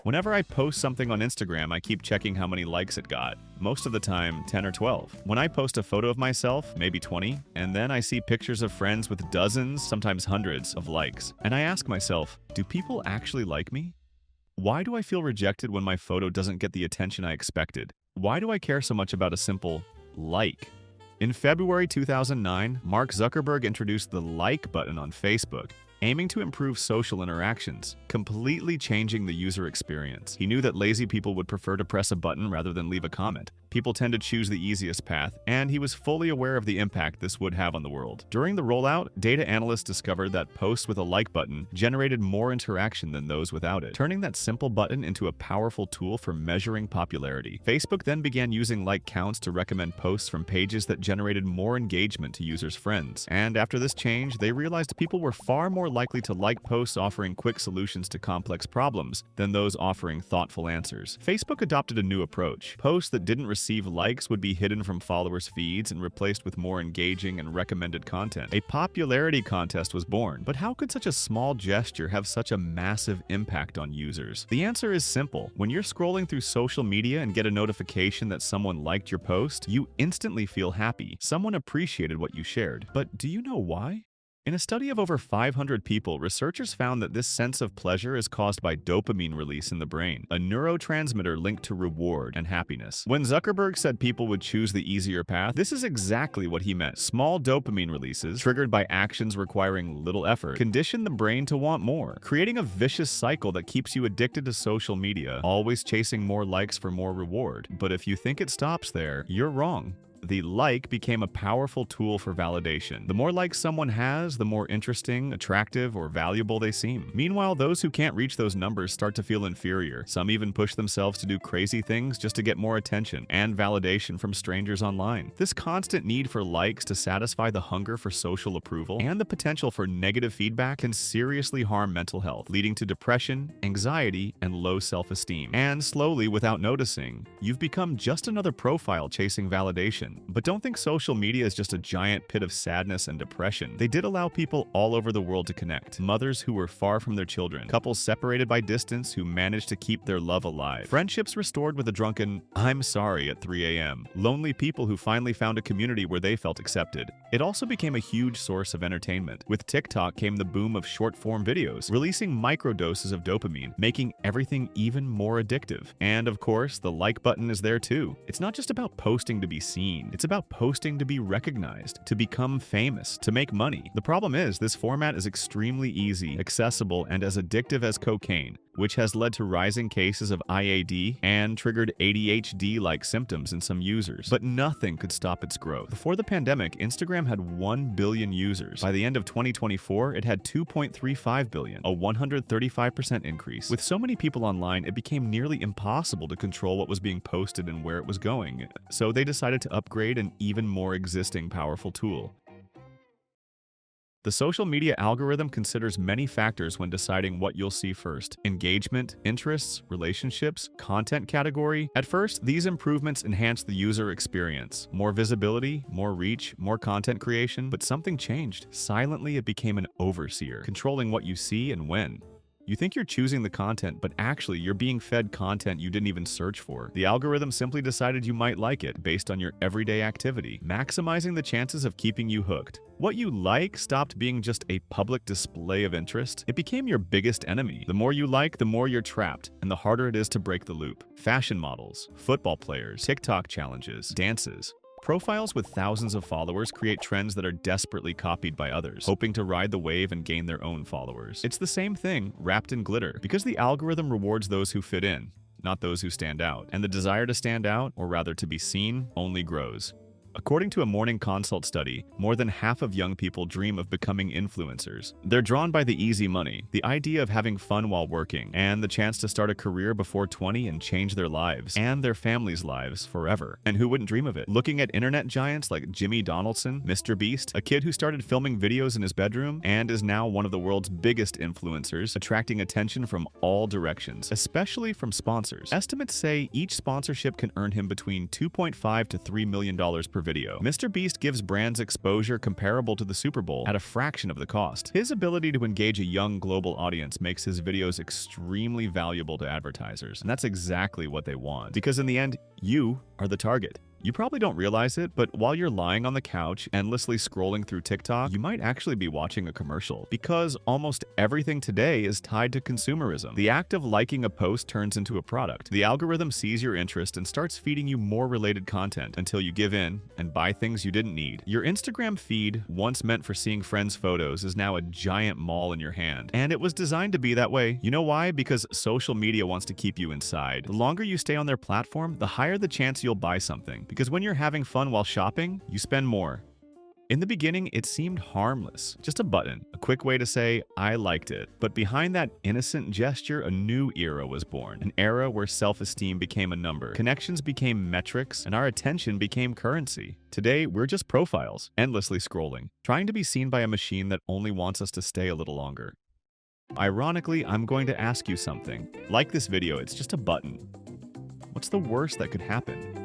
Whenever I post something on Instagram, I keep checking how many likes it got. Most of the time, 10 or 12. When I post a photo of myself, maybe 20, and then I see pictures of friends with dozens, sometimes hundreds, of likes. And I ask myself, do people actually like me? Why do I feel rejected when my photo doesn't get the attention I expected? Why do I care so much about a simple like? In February 2009, Mark Zuckerberg introduced the like button on Facebook, aiming to improve social interactions, completely changing the user experience. He knew that lazy people would prefer to press a button rather than leave a comment. People tend to choose the easiest path, and he was fully aware of the impact this would have on the world. During the rollout, data analysts discovered that posts with a like button generated more interaction than those without it, turning that simple button into a powerful tool for measuring popularity. Facebook then began using like counts to recommend posts from pages that generated more engagement to users' friends. And after this change, they realized people were far more likely to like posts offering quick solutions to complex problems than those offering thoughtful answers. Facebook adopted a new approach. Posts that didn't receive likes would be hidden from followers' feeds and replaced with more engaging and recommended content. A popularity contest was born, but how could such a small gesture have such a massive impact on users? The answer is simple. When you're scrolling through social media and get a notification that someone liked your post, you instantly feel happy. Someone appreciated what you shared. But do you know why? In a study of over 500 people, researchers found that this sense of pleasure is caused by dopamine release in the brain, a neurotransmitter linked to reward and happiness. When Zuckerberg said people would choose the easier path, this is exactly what he meant. Small dopamine releases, triggered by actions requiring little effort, condition the brain to want more, creating a vicious cycle that keeps you addicted to social media, always chasing more likes for more reward. But if you think it stops there, you're wrong. The like became a powerful tool for validation. The more likes someone has, the more interesting, attractive, or valuable they seem. Meanwhile, those who can't reach those numbers start to feel inferior. Some even push themselves to do crazy things just to get more attention and validation from strangers online. This constant need for likes to satisfy the hunger for social approval and the potential for negative feedback can seriously harm mental health, leading to depression, anxiety, and low self-esteem. And slowly, without noticing, you've become just another profile chasing validation. But don't think social media is just a giant pit of sadness and depression. They did allow people all over the world to connect. Mothers who were far from their children, couples separated by distance who managed to keep their love alive, friendships restored with a drunken "I'm sorry" at 3 a.m., lonely people who finally found a community where they felt accepted. It also became a huge source of entertainment. With TikTok came the boom of short-form videos, releasing microdoses of dopamine, making everything even more addictive. And of course, the like button is there too. It's not just about posting to be seen. It's about posting to be recognized, to become famous, to make money. The problem is, this format is extremely easy, accessible, and as addictive as cocaine, which has led to rising cases of IAD and triggered ADHD-like symptoms in some users. But nothing could stop its growth. Before the pandemic, Instagram had 1 billion users. By the end of 2024, it had 2.35 billion, a 135% increase. With so many people online, it became nearly impossible to control what was being posted and where it was going. So they decided to upgrade an even more existing powerful tool. The social media algorithm considers many factors when deciding what you'll see first: engagement, interests, relationships, content category. At first, these improvements enhanced the user experience. More visibility, more reach, more content creation. But something changed. Silently, it became an overseer, controlling what you see and when. You think you're choosing the content, but actually you're being fed content you didn't even search for. The algorithm simply decided you might like it based on your everyday activity, maximizing the chances of keeping you hooked. What you like stopped being just a public display of interest. It became your biggest enemy. The more you like, the more you're trapped, and the harder it is to break the loop. Fashion models, football players, TikTok challenges, dances. Profiles with thousands of followers create trends that are desperately copied by others, hoping to ride the wave and gain their own followers. It's the same thing, wrapped in glitter, because the algorithm rewards those who fit in, not those who stand out. And the desire to stand out, or rather to be seen, only grows. According to a Morning Consult study, more than half of young people dream of becoming influencers. They're drawn by the easy money, the idea of having fun while working, and the chance to start a career before 20 and change their lives, and their families' lives, forever. And who wouldn't dream of it? Looking at internet giants like Jimmy Donaldson, Mr. Beast, a kid who started filming videos in his bedroom, and is now one of the world's biggest influencers, attracting attention from all directions, especially from sponsors. Estimates say each sponsorship can earn him between $2.5 to $3 million per video. MrBeast gives brands exposure comparable to the Super Bowl at a fraction of the cost. His ability to engage a young global audience makes his videos extremely valuable to advertisers, and that's exactly what they want. Because in the end, you are the target. You probably don't realize it, but while you're lying on the couch endlessly scrolling through TikTok, you might actually be watching a commercial. Because almost everything today is tied to consumerism. The act of liking a post turns into a product. The algorithm sees your interest and starts feeding you more related content until you give in and buy things you didn't need. Your Instagram feed, once meant for seeing friends' photos, is now a giant mall in your hand. And it was designed to be that way. You know why? Because social media wants to keep you inside. The longer you stay on their platform, the higher the chance you'll buy something. Because when you're having fun while shopping, you spend more. In the beginning, it seemed harmless. Just a button, a quick way to say, I liked it. But behind that innocent gesture, a new era was born. An era where self-esteem became a number, connections became metrics, and our attention became currency. Today, we're just profiles, endlessly scrolling, trying to be seen by a machine that only wants us to stay a little longer. Ironically, I'm going to ask you something. Like this video, it's just a button. What's the worst that could happen?